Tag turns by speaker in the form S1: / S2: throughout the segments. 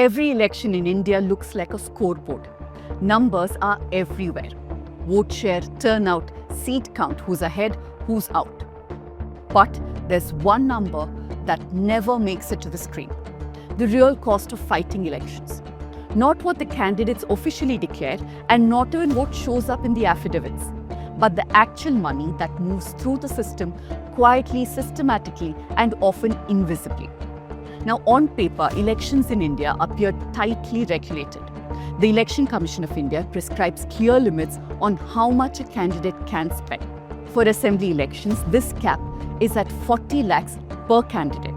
S1: Every election in India looks like a scoreboard. Numbers are everywhere. Vote share, turnout, seat count, who's ahead, who's out. But there's one number that never makes it to the screen. The real cost of fighting elections. Not what the candidates officially declare and not even what shows up in the affidavits, but the actual money that moves through the system quietly, systematically, and often invisibly. Now, on paper, elections in India appear tightly regulated. The Election Commission of India prescribes clear limits on how much a candidate can spend. For assembly elections, this cap is at 40 lakhs per candidate,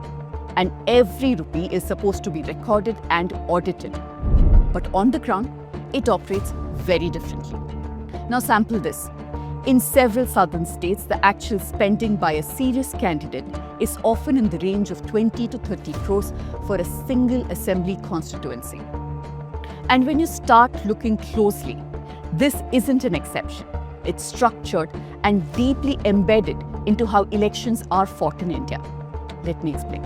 S1: and every rupee is supposed to be recorded and audited. But on the ground, it operates very differently. Now sample this. In several southern states, the actual spending by a serious candidate is often in the range of 20 to 30 crores for a single assembly constituency. And when you start looking closely, this isn't an exception. It's structured and deeply embedded into how elections are fought in India. Let me explain.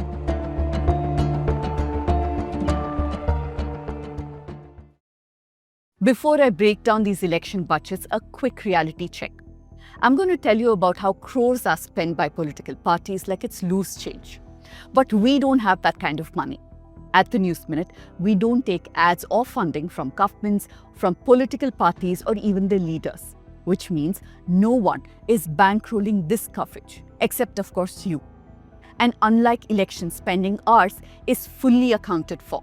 S1: Before I break down these election budgets, a quick reality check. I'm going to tell you about how crores are spent by political parties like it's loose change. But we don't have that kind of money. At the News Minute, we don't take ads or funding from governments, from political parties, or even their leaders. Which means no one is bankrolling this coverage, except of course you. And unlike election spending, ours is fully accounted for.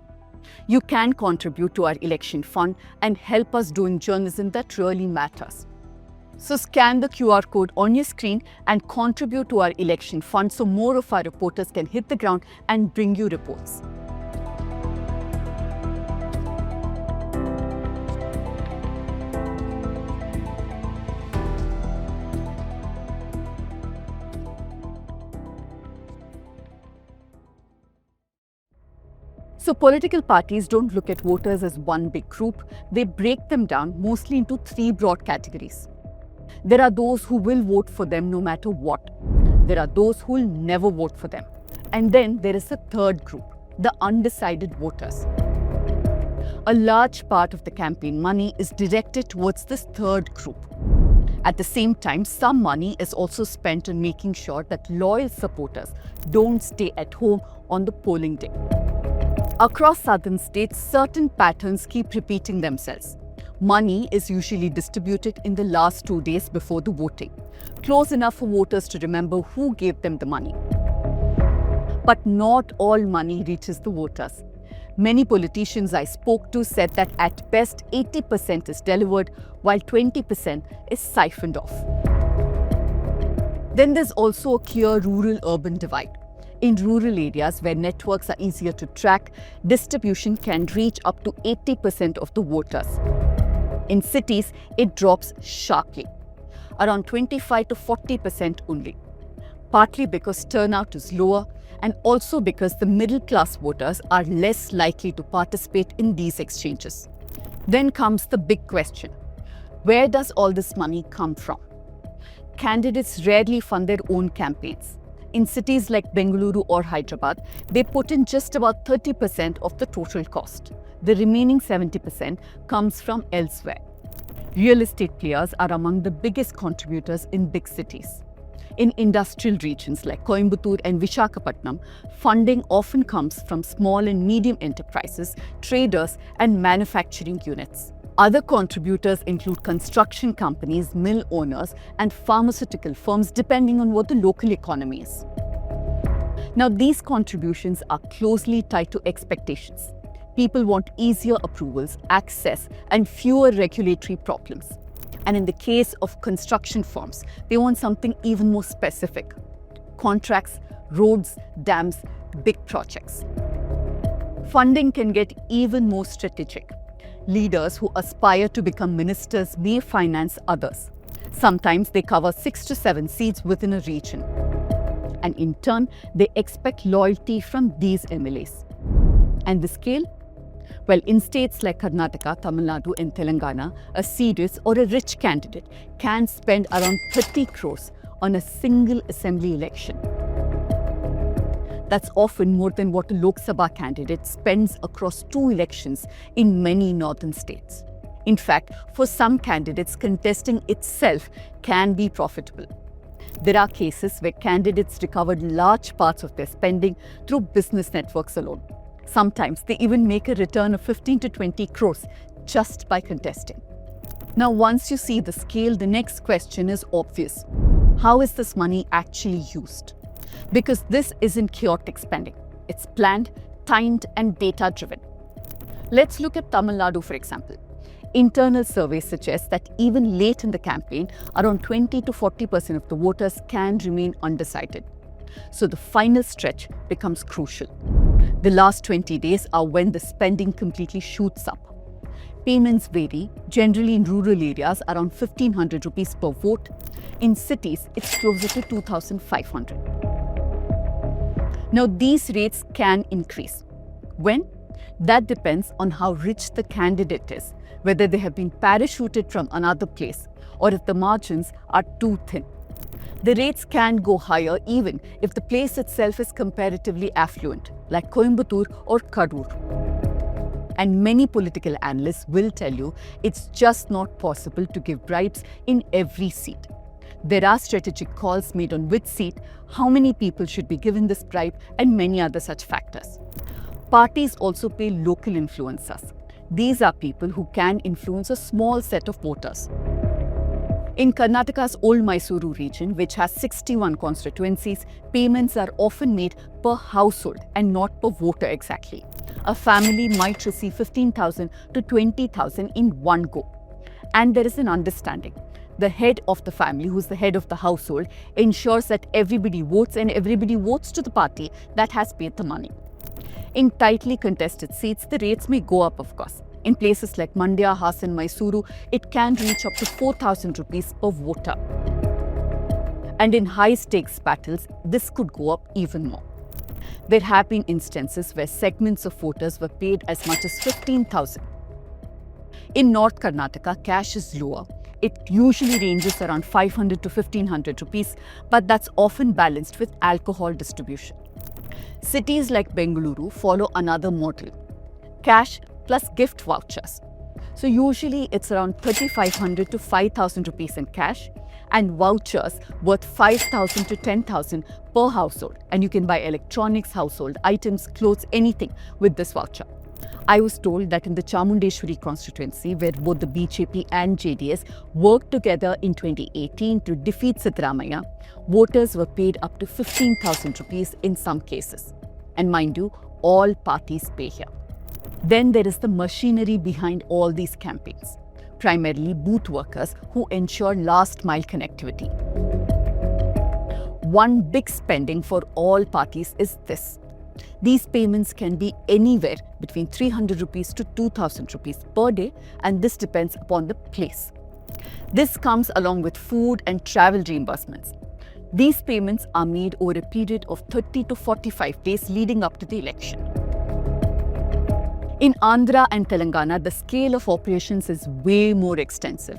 S1: You can contribute to our election fund and help us doing journalism that really matters. So scan the QR code on your screen and contribute to our election fund so more of our reporters can hit the ground and bring you reports. So political parties don't look at voters as one big group. They break them down mostly into three broad categories. There are those who will vote for them no matter what. There are those who will never vote for them. And then there is a third group, the undecided voters. A large part of the campaign money is directed towards this third group. At the same time, some money is also spent on making sure that loyal supporters don't stay at home on the polling day. Across southern states, certain patterns keep repeating themselves. Money is usually distributed in the last 2 days before the voting, close enough for voters to remember who gave them the money. But not all money reaches the voters. Many politicians I spoke to said that at best 80% is delivered, while 20% is siphoned off. Then there's also a clear rural-urban divide. In rural areas where networks are easier to track, distribution can reach up to 80% of the voters. In cities, it drops sharply, around 25 to 40% only, partly because turnout is lower and also because the middle-class voters are less likely to participate in these exchanges. Then comes the big question: where does all this money come from? Candidates rarely fund their own campaigns. In cities like Bengaluru or Hyderabad, they put in just about 30% of the total cost. The remaining 70% comes from elsewhere. Real estate players are among the biggest contributors in big cities. In industrial regions like Coimbatore and Visakhapatnam, funding often comes from small and medium enterprises, traders, and manufacturing units. Other contributors include construction companies, mill owners, and pharmaceutical firms, depending on what the local economy is. Now, these contributions are closely tied to expectations. People want easier approvals, access, and fewer regulatory problems. And in the case of construction firms, they want something even more specific: contracts, roads, dams, big projects. Funding can get even more strategic. Leaders who aspire to become ministers may finance others. Sometimes they cover 6 to 7 seats within a region. And in turn, they expect loyalty from these MLAs. And the scale? Well, in states like Karnataka, Tamil Nadu, and Telangana, a serious or a rich candidate can spend around 30 crores on a single assembly election. That's often more than what a Lok Sabha candidate spends across 2 elections in many northern states. In fact, for some candidates, contesting itself can be profitable. There are cases where candidates recovered large parts of their spending through business networks alone. Sometimes they even make a return of 15 to 20 crores just by contesting. Now, once you see the scale, the next question is obvious. How is this money actually used? Because this isn't chaotic spending. It's planned, timed, and data-driven. Let's look at Tamil Nadu, for example. Internal surveys suggest that even late in the campaign, around 20 to 40% of the voters can remain undecided. So the final stretch becomes crucial. The last 20 days are when the spending completely shoots up. Payments vary, generally in rural areas around 1,500 rupees per vote. In cities, it's closer to 2,500. Now, these rates can increase. When? That depends on how rich the candidate is, whether they have been parachuted from another place, or if the margins are too thin. The rates can go higher even if the place itself is comparatively affluent, like Coimbatore or Karur. And many political analysts will tell you it's just not possible to give bribes in every seat. There are strategic calls made on which seat, how many people should be given this bribe, and many other such factors. Parties also pay local influencers. These are people who can influence a small set of voters. In Karnataka's Old Mysuru region, which has 61 constituencies, payments are often made per household and not per voter exactly. A family might receive 15,000 to 20,000 in one go. And there is an understanding. The head of the family, who's the head of the household, ensures that everybody votes and everybody votes to the party that has paid the money. In tightly contested seats, the rates may go up, of course. In places like Mandya, Hassan, Mysuru, it can reach up to 4,000 rupees per voter. And in high-stakes battles, this could go up even more. There have been instances where segments of voters were paid as much as 15,000. In North Karnataka, cash is lower. It usually ranges around 500 to 1,500 rupees, but that's often balanced with alcohol distribution. Cities like Bengaluru follow another model: cash plus gift vouchers. So usually it's around 3,500 to 5,000 rupees in cash and vouchers worth 5,000 to 10,000 per household. And you can buy electronics, household items, clothes, anything with this voucher. I was told that in the Chamundeshwari constituency, where both the BJP and JDS worked together in 2018 to defeat Siddaramaiah, voters were paid up to 15,000 rupees in some cases. And mind you, all parties pay here. Then there is the machinery behind all these campaigns, primarily booth workers who ensure last-mile connectivity. One big spending for all parties is this. These payments can be anywhere between 300 rupees to 2,000 rupees per day, and this depends upon the place. This comes along with food and travel reimbursements. These payments are made over a period of 30 to 45 days leading up to the election. In Andhra and Telangana, the scale of operations is way more extensive.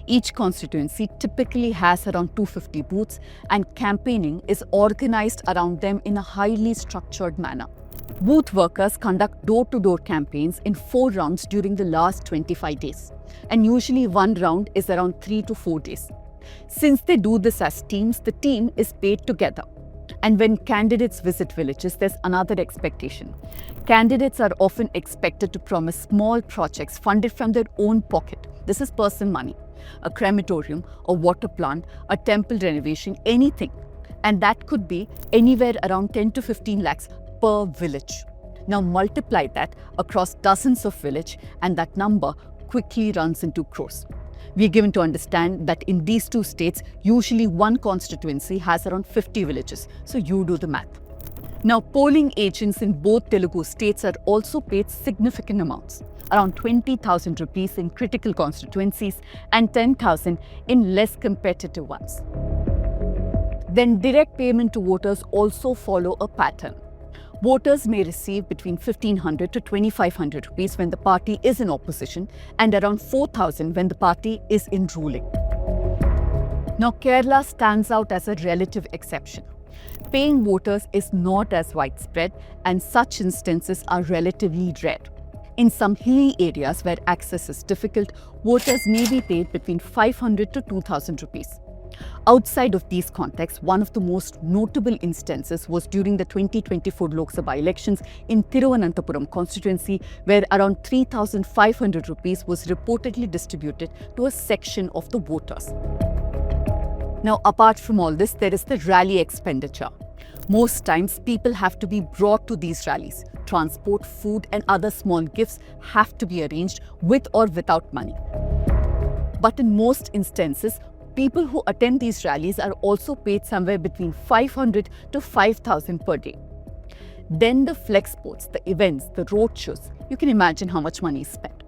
S1: Each constituency typically has around 250 booths, and campaigning is organized around them in a highly structured manner. Booth workers conduct door-to-door campaigns in 4 rounds during the last 25 days, and usually one round is around 3 to 4 days. Since they do this as teams, the team is paid together. And when candidates visit villages, there's another expectation. Candidates are often expected to promise small projects funded from their own pocket. This is personal money. A crematorium, a water plant, a temple renovation, anything. And that could be anywhere around 10 to 15 lakhs per village. Now multiply that across dozens of villages, and that number quickly runs into crores. We are given to understand that in these 2 states, usually one constituency has around 50 villages. So you do the math. Now, polling agents in both Telugu states are also paid significant amounts, around 20,000 rupees in critical constituencies and 10,000 in less competitive ones. Then direct payment to voters also follow a pattern. Voters may receive between 1,500 to 2,500 rupees when the party is in opposition and around 4,000 when the party is in ruling. Now, Kerala stands out as a relative exception. Paying voters is not as widespread, and such instances are relatively rare. In some hilly areas where access is difficult, voters may be paid between 500 to 2,000 rupees. Outside of these contexts, one of the most notable instances was during the 2024 Lok Sabha elections in Thiruvananthapuram constituency, where around 3,500 rupees was reportedly distributed to a section of the voters. Now, apart from all this, there is the rally expenditure. Most times, people have to be brought to these rallies. Transport, food, and other small gifts have to be arranged with or without money. But in most instances, people who attend these rallies are also paid somewhere between 500 to 5,000 per day. Then the flex sports, the events, the road shows, you can imagine how much money is spent.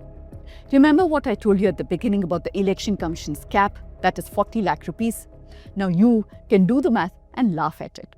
S1: Remember what I told you at the beginning about the Election Commission's cap, that is 40 lakh rupees? Now you can do the math and laugh at it.